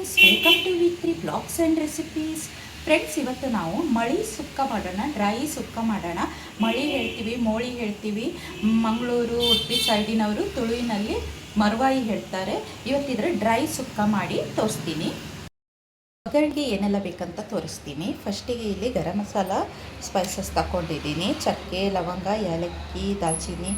Friends, welcome to ವಿ3 blogs and recipes. Friends, ಇವತ್ತು ನಾವು ಮಳಿ ಸುಕ್ಕ ಮಾಡೋಣ, ಡ್ರೈ ಸುಕ್ಕ ಮಾಡೋಣ. ಮಳಿ ಹೇಳ್ತೀವಿ, ಮೋಳಿ ಹೇಳ್ತೀವಿ. ಮಂಗಳೂರು, ಉಡುಪಿ ಸೈಡಿನವರು ತುಳುವಿನಲ್ಲಿ ಮರ್ವಾಯಿ ಹೇಳ್ತಾರೆ. ಇವತ್ತಿದ್ರೆ ಡ್ರೈ ಸುಕ್ಕ ಮಾಡಿ ತೋರಿಸ್ತೀನಿ. ಒಗ್ಗರಣೆಗೆ ಏನೆಲ್ಲ ಬೇಕಂತ ತೋರಿಸ್ತೀನಿ. ಫಸ್ಟಿಗೆ ಇಲ್ಲಿ ಗರಂ ಮಸಾಲ ಸ್ಪೈಸಸ್ ತಗೊಂಡಿದ್ದೀನಿ. ಚಕ್ಕೆ, ಲವಂಗ, ಏಲಕ್ಕಿ, ದಾಲ್ಚಿನ್ನಿ,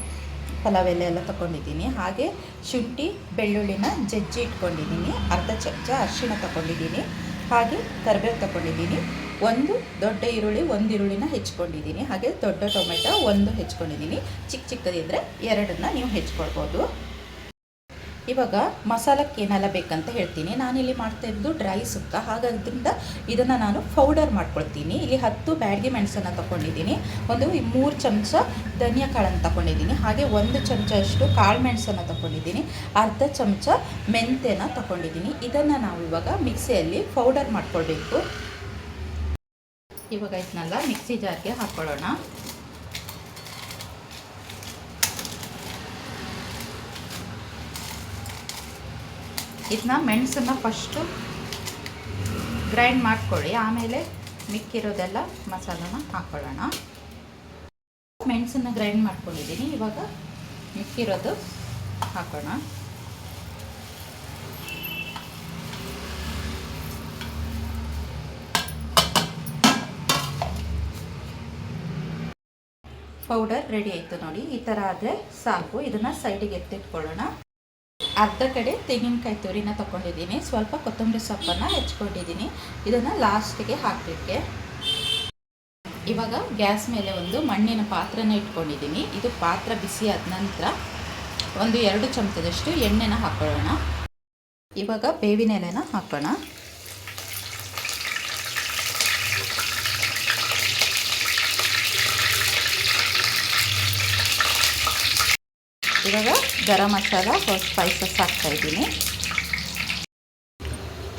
ಪಲಾವ್ ಎಲೆ ಎಲ್ಲ ತೊಗೊಂಡಿದ್ದೀನಿ. ಹಾಗೆ ಶುಂಠಿ ಬೆಳ್ಳುಳ್ಳಿನ ಜಜ್ಜಿ ಇಟ್ಕೊಂಡಿದ್ದೀನಿ. ಅರ್ಧ ಚಮಚ ಅರಿಶಿಣ ತೊಗೊಂಡಿದ್ದೀನಿ. ಹಾಗೆ ಕರಿಬೇವು ತೊಗೊಂಡಿದ್ದೀನಿ. ಒಂದು ದೊಡ್ಡ ಈರುಳ್ಳಿ, ಒಂದು ಈರುಳ್ಳಿನ ಹೆಚ್ಕೊಂಡಿದ್ದೀನಿ. ಹಾಗೆ ದೊಡ್ಡ ಟೊಮೆಟೊ ಒಂದು ಹೆಚ್ಕೊಂಡಿದ್ದೀನಿ. ಚಿಕ್ಕ ಚಿಕ್ಕದಿದ್ದರೆ ಎರಡನ್ನ ನೀವು ಹೆಚ್ಕೊಳ್ಬೋದು. ಇವಾಗ ಮಸಾಲಕ್ಕೆ ಏನೆಲ್ಲ ಬೇಕಂತ ಹೇಳ್ತೀನಿ. ನಾನಿಲ್ಲಿ ಮಾಡ್ತಾ ಇರೋದು ಡ್ರೈ ಸುಕ್ಕ, ಹಾಗಾದ್ರಿಂದ ಇದನ್ನು ನಾನು ಪೌಡರ್ ಮಾಡ್ಕೊಳ್ತೀನಿ. ಇಲ್ಲಿ 10 ಬ್ಯಾಡಗಿ ಮೆಣಸನ್ನು ತೊಗೊಂಡಿದ್ದೀನಿ. ಒಂದು 3 ಚಮಚ ಧನಿಯಾ ಕಾಳನ್ನು ತೊಗೊಂಡಿದ್ದೀನಿ. ಹಾಗೆ 1 ಚಮಚ ಅಷ್ಟು ಕಾಳು ಮೆಣಸನ್ನು ತೊಗೊಂಡಿದ್ದೀನಿ. ಅರ್ಧ ಚಮಚ ಮೆಂತ್ಯನ ತೊಗೊಂಡಿದ್ದೀನಿ. ಇದನ್ನು ನಾವು ಇವಾಗ ಮಿಕ್ಸಿಯಲ್ಲಿ ಪೌಡರ್ ಮಾಡ್ಕೊಳ್ಬೇಕು. ಇವಾಗ ಇದನ್ನೆಲ್ಲ ಮಿಕ್ಸಿ ಜಾರ್ಗೆ ಹಾಕ್ಕೊಳ್ಳೋಣ. ಇದನ್ನ ಮೆಣಸನ್ನು ಫಸ್ಟು ಗ್ರೈಂಡ್ ಮಾಡ್ಕೊಳ್ಳಿ, ಆಮೇಲೆ ಮಿಕ್ಕಿರೋದೆಲ್ಲ ಮಸಾಲನ ಹಾಕ್ಕೊಳ್ಳೋಣ. ಮೆಣಸನ್ನು ಗ್ರೈಂಡ್ ಮಾಡ್ಕೊಂಡಿದ್ದೀನಿ. ಇವಾಗ ಮಿಕ್ಕಿರೋದು ಹಾಕೋಣ. ಪೌಡರ್ ರೆಡಿ ಆಯಿತು ನೋಡಿ. ಈ ಥರ ಆದರೆ ಸಾಕು. ಇದನ್ನು ಸೈಡಿಗೆ ಎತ್ತಿಟ್ಕೊಳ್ಳೋಣ. ಅರ್ಧ ಕಡೆ ತೆಂಗಿನಕಾಯಿ ತುರಿನ ತೊಗೊಂಡಿದ್ದೀನಿ. ಸ್ವಲ್ಪ ಕೊತ್ತಂಬರಿ ಸೊಪ್ಪನ್ನು ಹೆಚ್ಕೊಂಡಿದ್ದೀನಿ. ಇದನ್ನು ಲಾಸ್ಟಿಗೆ ಹಾಕಲಿಕ್ಕೆ. ಇವಾಗ ಗ್ಯಾಸ್ ಮೇಲೆ ಒಂದು ಮಣ್ಣಿನ ಪಾತ್ರನ ಇಟ್ಕೊಂಡಿದ್ದೀನಿ. ಇದು ಪಾತ್ರ ಬಿಸಿ ಆದ ನಂತರ ಒಂದು 2 ಚಮಚದಷ್ಟು ಎಣ್ಣೆನ ಹಾಕೊಳ್ಳೋಣ. ಇವಾಗ ಬೇವಿನ ಎಲೆನ ಹಾಕೋಣ. ಇವಾಗ ಗರಂ ಮಸಾಲ ಸ್ಪೈಸಸ್ ಹಾಕ್ತಾಯಿದ್ದೀನಿ.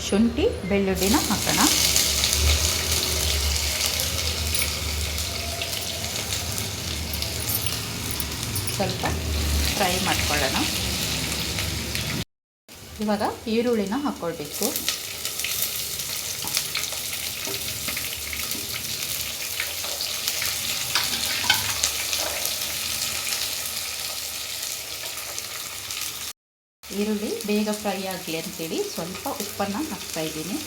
ಶುಂಠಿ ಬೆಳ್ಳುಳ್ಳಿನ ಹಾಕೋಣ. ಸ್ವಲ್ಪ ಫ್ರೈ ಮಾಡ್ಕೊಳ್ಳೋಣ. ಇವಾಗ ಈರುಳ್ಳಿನ ಹಾಕ್ಕೊಳ್ಬೇಕು. ಈರುಳ್ಳಿ ಬೇಗ ಫ್ರೈ ಆಗಲಿ ಅಂತೇಳಿ ಸ್ವಲ್ಪ ಉಪ್ಪನ್ನು ಹಾಕ್ತಾಯಿದ್ದೀನಿ.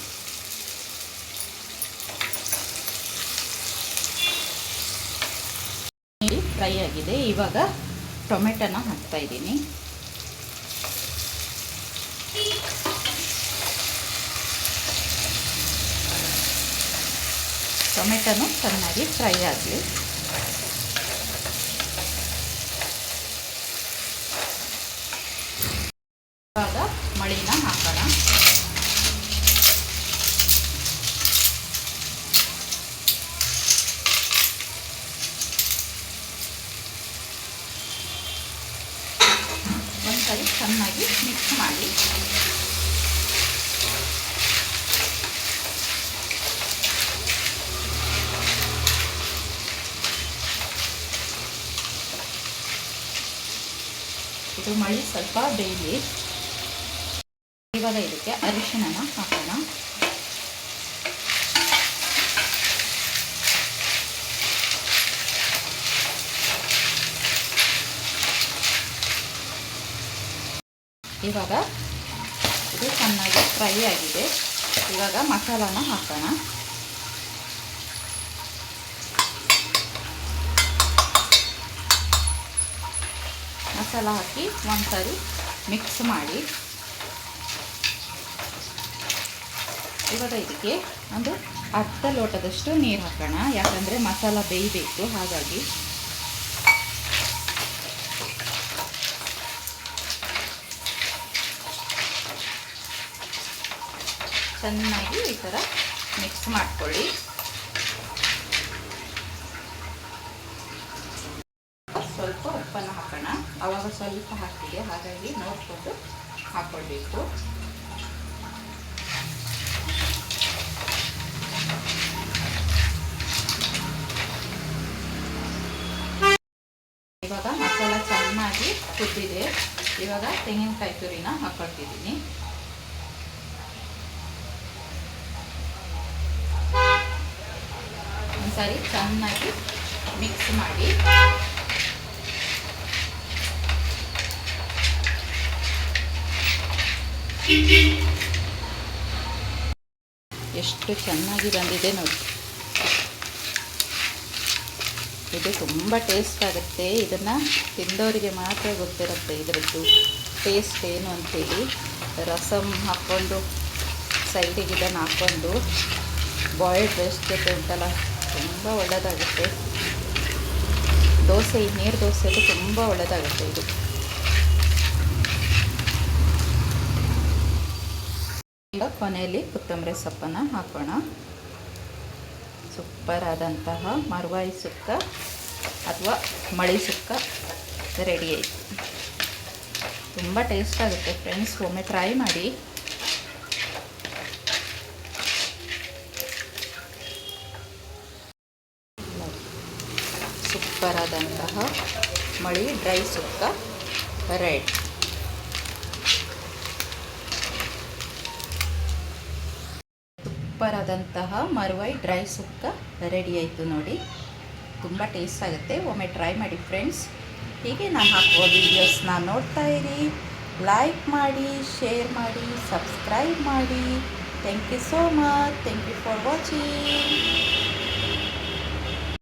ಫ್ರೈ ಆಗಿದೆ. ಇವಾಗ ಟೊಮೆಟೊನ ಹಾಕ್ತಾಯಿದ್ದೀನಿ. ಟೊಮೆಟೊನು ಚೆನ್ನಾಗಿ ಫ್ರೈ ಆಗಲಿ. ಇವಾಗ ಮಳಿನ ಹಾಕೋಣ. ಒಂದ್ಸರಿ ಚೆನ್ನಾಗಿ ಮಿಕ್ಸ್ ಮಾಡಿ. ಇದು ಮಳಿ ಸ್ವಲ್ಪ ಬೇಯಲಿ. ಇವಾಗ ಇದಕ್ಕೆ ಅರಿಶಿಣನ ಹಾಕೋಣ. ಇವಾಗ ಇದು ಚೆನ್ನಾಗಿ ಫ್ರೈ ಆಗಿದೆ. ಇವಾಗ ಮಸಾಲಾನ ಹಾಕೋಣ. ಮಸಾಲ ಹಾಕಿ ಒಂದ್ಸರಿ ಮಿಕ್ಸ್ ಮಾಡಿ. ಇವಾಗ ಇದಕ್ಕೆ ಒಂದು ಅರ್ಧ ಲೋಟದಷ್ಟು ನೀರು ಹಾಕೋಣ. ಯಾಕಂದರೆ ಮಸಾಲ ಬೇಯಬೇಕು, ಹಾಗಾಗಿ. ಚೆನ್ನಾಗಿ ಈ ಥರ ಮಿಕ್ಸ್ ಮಾಡ್ಕೊಳ್ಳಿ. ಸ್ವಲ್ಪ ಉಪ್ಪನ್ನು ಹಾಕೋಣ. ಆವಾಗ ಸ್ವಲ್ಪ ಹಾಕಿದೆ, ಹಾಗಾಗಿ ನೋಡಿಕೊಂಡು ಹಾಕ್ಕೊಳ್ಬೇಕು. ಇವಾಗ ಮಸಾಲ ಚೆನ್ನಾಗಿ ಕುದ್ದಿದೆ. ಇವಾಗ ತೆಂಗಿನಕಾಯಿ ತುರಿನ ಹಾಕ್ಕೊಳ್ತಿದ್ದೀನಿ. ಸಾರಿ ಚೆನ್ನಾಗಿ ಮಿಕ್ಸ್ ಮಾಡಿ ಎಷ್ಟು ಚೆನ್ನಾಗಿ ಬಂದಿದೆ ನೋಡಿ. ಇದು ತುಂಬ ಟೇಸ್ಟ್ ಆಗುತ್ತೆ. ಇದನ್ನು ತಿಂದವರಿಗೆ ಮಾತ್ರ ಗೊತ್ತಿರುತ್ತೆ ಇದರದ್ದು ಟೇಸ್ಟ್ ಏನು ಅಂಥೇಳಿ. ರಸಮ್ ಹಾಕ್ಕೊಂಡು ಸೈಡಿಗೆ ಇದನ್ನು ಹಾಕ್ಕೊಂಡು ಬಾಯ್ಲ್ಡ್ ರೈಸ್ ಜೊತೆ ಉಂಟಲ್ಲ ತುಂಬ ಒಳ್ಳೆಯದಾಗುತ್ತೆ. ದೋಸೆ, ನೀರು ದೋಸೆಯಲ್ಲಿ ತುಂಬ ಒಳ್ಳೆಯದಾಗುತ್ತೆ ಇದು. ಈಗ ಕೊನೆಯಲ್ಲಿ ಕೊತ್ತಂಬರಿ ಸೊಪ್ಪನ್ನು ಹಾಕೋಣ. ಸೂಪರ್ ಆದಂತಹ ಮರ್ವಾಯಿ ಸುಕ್ಕ ಅಥವಾ ಮಳಿ ಸುಕ್ಕ ರೆಡಿ ಆಯಿತು. ತುಂಬ ಟೇಸ್ಟ್ ಆಗುತ್ತೆ ಫ್ರೆಂಡ್ಸ್, ಒಮ್ಮೆ ಟ್ರೈ ಮಾಡಿ. ಸೂಪರ್ ಆದಂತಹ ಮಳಿ ಡ್ರೈ ಸುಕ್ಕ ರೆಡಿ. ಸೂಪರ್ ಆದಂತಹ ಮರ್ವಾಯಿ ಡ್ರೈ ಸುಕ್ಕ ರೆಡಿ ಆಯಿತು ನೋಡಿ. ತುಂಬ ಟೇಸ್ಟ್ ಆಗುತ್ತೆ, ಒಮ್ಮೆ ಟ್ರೈ ಮಾಡಿ ಫ್ರೆಂಡ್ಸ್. ಹೀಗೆ ನಾನು ಹಾಕುವ ವೀಡಿಯೋಸ್ನ ನೋಡ್ತಾ ಇರಿ. ಲೈಕ್ ಮಾಡಿ, ಶೇರ್ ಮಾಡಿ, ಸಬ್ಸ್ಕ್ರೈಬ್ ಮಾಡಿ. Thank you so much. Thank you for watching.